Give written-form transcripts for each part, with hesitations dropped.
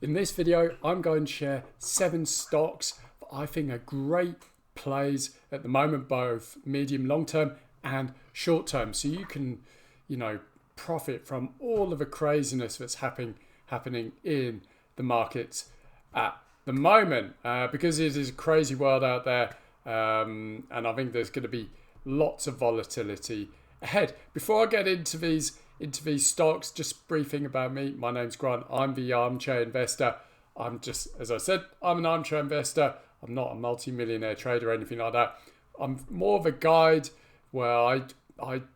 In this video, I'm going to share 7 stocks that I think are great plays at the moment, both medium, long term and short term. So you can, profit from all of the craziness that's happening in the markets at the moment, because it is a crazy world out there. And I think there's going to be lots of volatility ahead. Before I get into these stocks, just briefing about me. My name's Grant. I'm the Armchair Investor. As I said, I'm an armchair investor. I'm not a multi-millionaire trader or anything like that. I'm more of a guide where I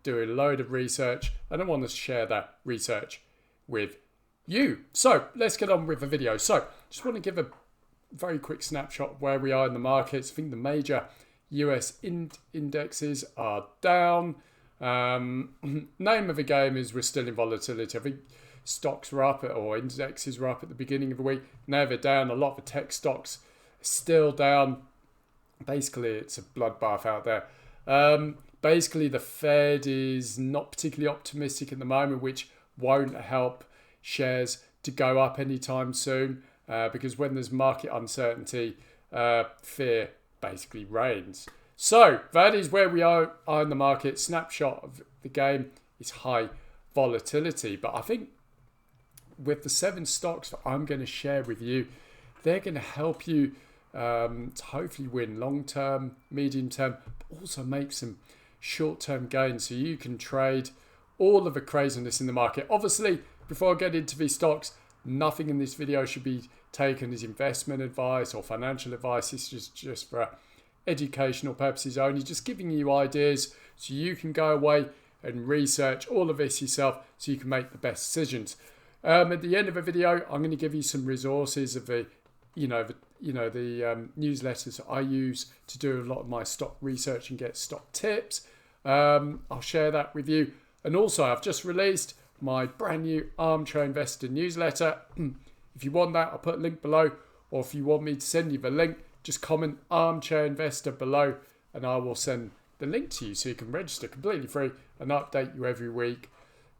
do a load of research and I want to share that research with you. So let's get on with the video. So just want to give a very quick snapshot of where we are in the markets. I think the major US indexes are down. Name of the game is we're still in volatility. I think stocks were up or indexes were up at the beginning of the week. Now they're down. A lot of the tech stocks are still down. Basically, it's a bloodbath out there. Basically, the Fed is not particularly optimistic at the moment, which won't help shares to go up anytime soon, because when there's market uncertainty, fear basically reigns. So that is where we are in the market. Snapshot of the game is high volatility. But I think with the 7 stocks that I'm going to share with you, they're going to help you to hopefully win long-term, medium-term, but also make some short-term gains so you can trade all of the craziness in the market. Obviously, before I get into these stocks, nothing in this video should be taken as investment advice or financial advice. This is just for educational purposes only, just giving you ideas so you can go away and research all of this yourself so you can make the best decisions. At the end of the video, I'm going to give you some resources of the newsletters I use to do a lot of my stock research and get stock tips. I'll share that with you. And also, I've just released my brand new Armchair Investor Newsletter. If you want that, I'll put a link below. Or if you want me to send you the link, just comment Armchair Investor below and I will send the link to you so you can register completely free and update you every week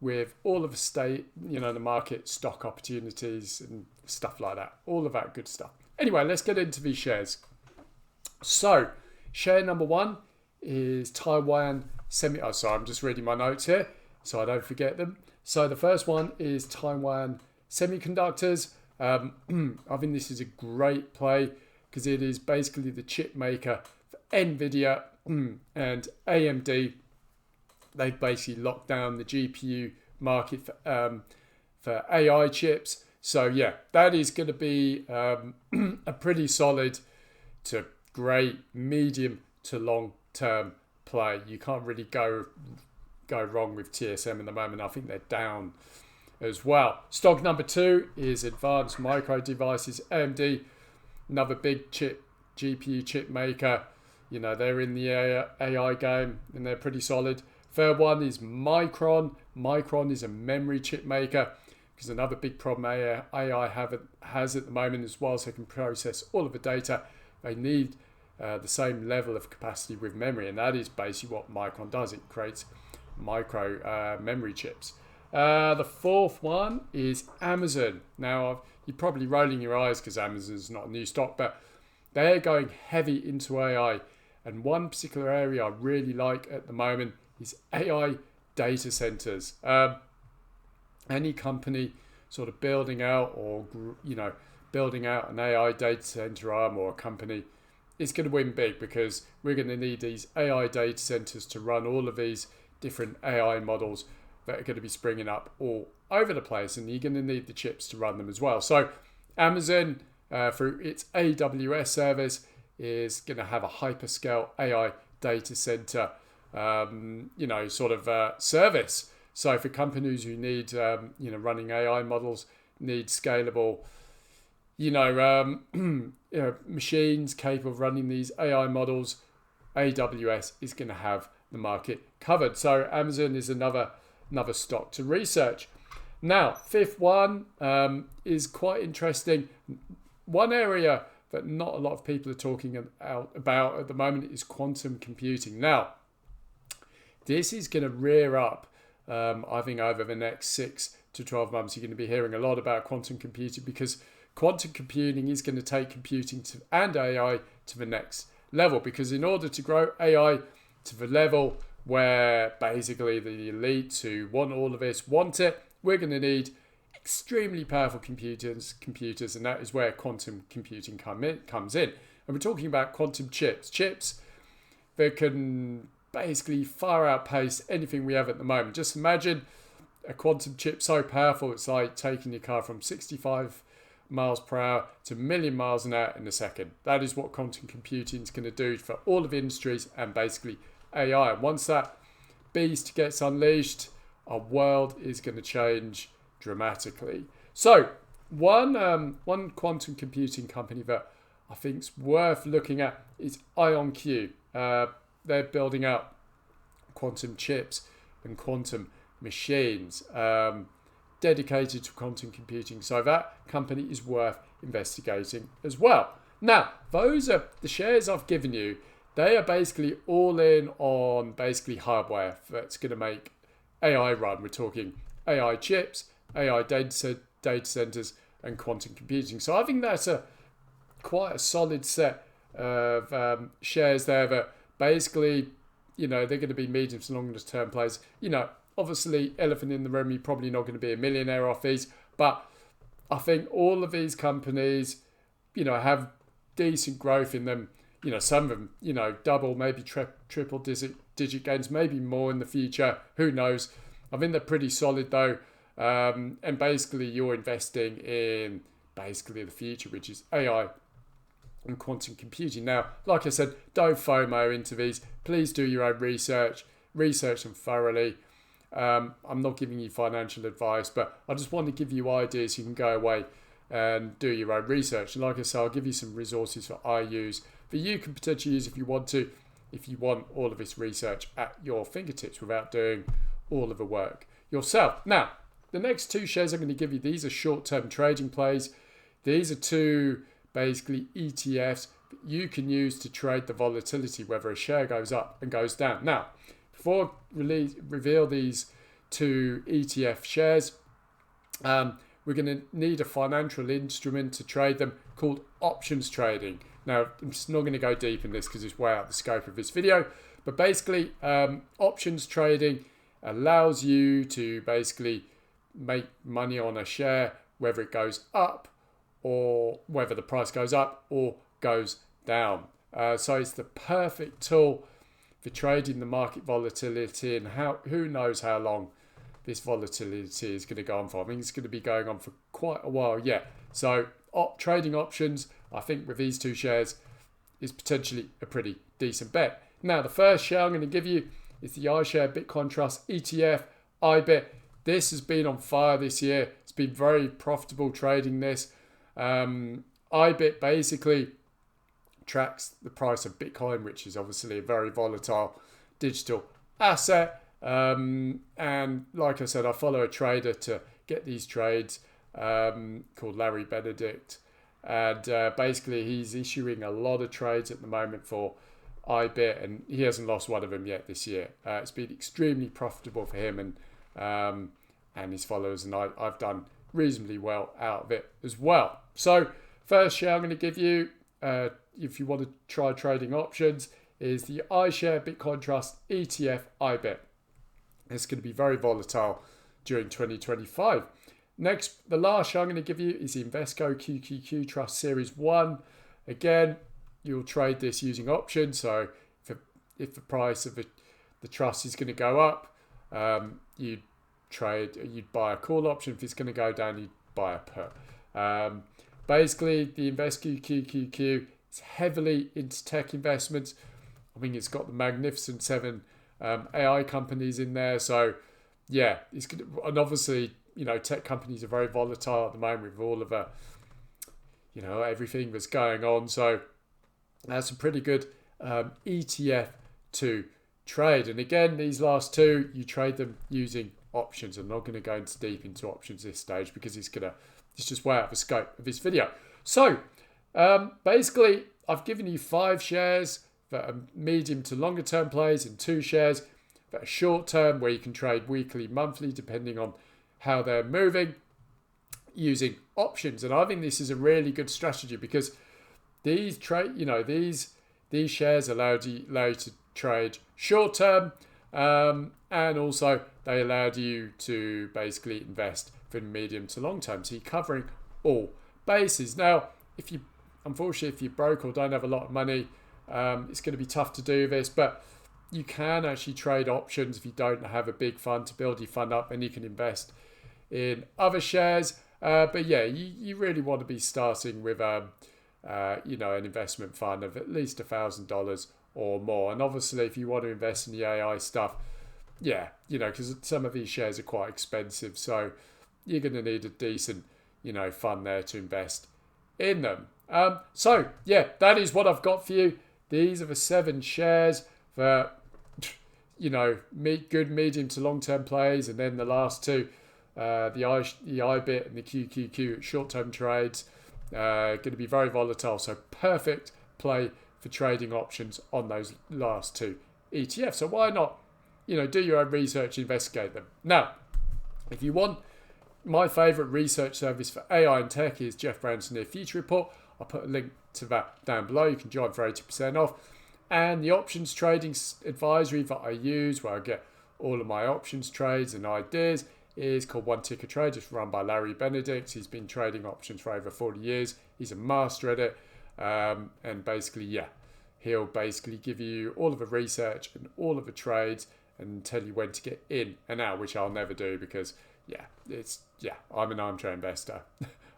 with all of the the market, stock opportunities and stuff like that. All of that good stuff. Anyway, let's get into these shares. So, share number 1 is Taiwan sorry, I'm just reading my notes here so I don't forget them. So the first one is Taiwan Semiconductors. I think this is a great play because it is basically the chip maker for NVIDIA and AMD. They've basically locked down the GPU market for AI chips. So yeah, that is going to be a pretty solid to great medium to long term play. You can't really go wrong with TSM at the moment. I think they're down as well. Stock number 2 is Advanced Micro Devices, AMD. Another big GPU chip maker. They're in the AI game and they're pretty solid. Third one is Micron. Micron is a memory chip maker because another big problem AI has at the moment as well, so they can process all of the data. They need the same level of capacity with memory, and that is basically what Micron does. It creates micro memory chips. The fourth one is Amazon. Now, you're probably rolling your eyes because Amazon's not a new stock, but they're going heavy into AI. And one particular area I really like at the moment is AI data centers. Any company sort of building out an AI data center arm or a company is going to win big because we're going to need these AI data centers to run all of these different AI models that are going to be springing up all over the place, and you're going to need the chips to run them as well. So Amazon, through its AWS service, is going to have a hyperscale AI data center service. So for companies who need running AI models, need scalable machines capable of running these AI models, AWS is going to have the market covered. So Amazon is another stock to research. Now, fifth one is quite interesting. One area that not a lot of people are talking about at the moment is quantum computing. Now, this is going to rear up, I think, over the next 6 to 12 months. You're going to be hearing a lot about quantum computing because quantum computing is going to take computing and AI to the next level, because in order to grow AI to the level where basically the elites who want all of this want it, we're going to need extremely powerful computers, and that is where quantum computing comes in. And we're talking about quantum chips that can basically far outpace anything we have at the moment. Just imagine a quantum chip so powerful it's like taking your car from 65 miles per hour to 1 million miles an hour in a second. That is what quantum computing is going to do for all of industries and basically AI. And once that beast gets unleashed, our world is going to change dramatically. So one quantum computing company that I think is worth looking at is IonQ. They're building up quantum chips and quantum machines dedicated to quantum computing. So that company is worth investigating as well. Now, those are the shares I've given you. They are basically all in on basically hardware that's going to make AI run. We're talking AI chips, AI data centers, and quantum computing. So I think that's quite a solid set of shares there that basically, they're going to be medium to longer term plays. Obviously, elephant in the room, you're probably not going to be a millionaire off these, but I think all of these companies, have decent growth in them. Some of them, double, maybe triple digit gains, maybe more in the future. Who knows? I think they're pretty solid though. And basically, you're investing in basically the future, which is AI and quantum computing. Now, like I said, don't FOMO into these. Please do your own research them thoroughly. I'm not giving you financial advice, but I just want to give you ideas. You can go away and do your own research. And like I said, I'll give you some resources that I use that you can potentially use if you want all of this research at your fingertips without doing all of the work yourself. Now, the next two shares I'm going to give you, these are short-term trading plays. These are two basically ETFs that you can use to trade the volatility, whether a share goes up and goes down. Now, before I reveal these two ETF shares, we're going to need a financial instrument to trade them called options trading. Now, I'm just not going to go deep in this because it's way out the scope of this video, but basically options trading allows you to basically make money on a share, whether it goes up or whether the price goes up or goes down. So it's the perfect tool for trading the market volatility, and who knows how long this volatility is going to go on for. I think it's going to be going on for quite a while yet. So trading options, I think with these two shares, is potentially a pretty decent bet. Now, the first share I'm going to give you is the iShare Bitcoin Trust ETF, IBIT. This has been on fire this year. It's been very profitable trading this. IBIT basically tracks the price of Bitcoin, which is obviously a very volatile digital asset. And like I said, I follow a trader to get these trades called Larry Benedict. And basically, he's issuing a lot of trades at the moment for IBIT, and he hasn't lost one of them yet this year. It's been extremely profitable for him and his followers, and I've done reasonably well out of it as well. So, first share I'm going to give you, if you want to try trading options, is the iShare Bitcoin Trust ETF IBIT. It's going to be very volatile during 2025. Next, the last share I'm going to give you is the Invesco QQQ Trust Series 1. Again, you'll trade this using options. So if the price of the trust is going to go up, you'd buy a call option. If it's going to go down, you'd buy a put. Basically, the Invesco QQQ is heavily into tech investments. I think it's got the Magnificent Seven AI companies in there. So yeah, it's good. And obviously, tech companies are very volatile at the moment with all of everything that's going on. So that's a pretty good ETF to trade. And again, these last two, you trade them using options. I'm not going to go deep into options this stage because it's just way out the scope of this video. So basically, I've given you 5 shares that are medium to longer term plays and 2 shares that are short term where you can trade weekly, monthly, depending on how they're moving. using options. And I think this is a really good strategy because these these shares allow you to trade short term, and also they allowed you to basically invest for the medium to long term. So you're covering all bases. Now, if you're broke or don't have a lot of money, it's going to be tough to do this, but you can actually trade options if you don't have a big fund to build your fund up, and you can invest in other shares. But yeah, you really want to be starting with an investment fund of at least $1,000 or more. And obviously, if you want to invest in the AI stuff, because some of these shares are quite expensive, so you're going to need a decent, fund there to invest in them. So yeah, that is what I've got for you. These are the 7 shares for, good medium to long term plays, and then the last 2, the IBIT and the QQQ short-term trades, going to be very volatile. So perfect play for trading options on those last 2 ETFs. So why not, do your own research, investigate them. Now, if you want, my favourite research service for AI and tech is Jeff Brown's Near Future Report. I'll put a link to that down below. You can join for 80% off. And the options trading advisory that I use, where I get all of my options trades and ideas, is called One Ticker Trade. It's run by Larry Benedict. He's been trading options for over 40 years. He's a master at it. And basically, he'll basically give you all of the research and all of the trades and tell you when to get in and out, which I'll never do because, I'm an armchair investor.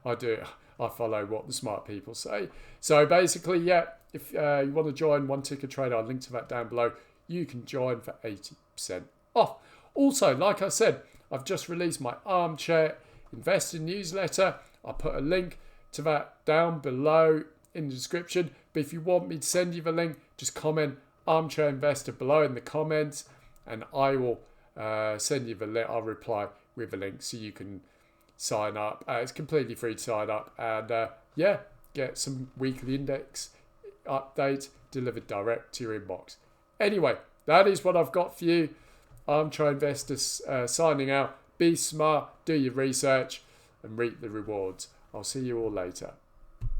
I follow what the smart people say. So basically, if you want to join One Ticker Trade, I'll link to that down below. You can join for 80% off. Also, like I said, I've just released my Armchair Investor Newsletter. I'll put a link to that down below in the description. But if you want me to send you the link, just comment Armchair Investor below in the comments, and I will send you the link. I'll reply with the link so you can sign up. It's completely free to sign up, and get some weekly index updates delivered direct to your inbox. Anyway, that is what I've got for you. Armchair Investors signing out. Be smart, do your research, and reap the rewards. I'll see you all later.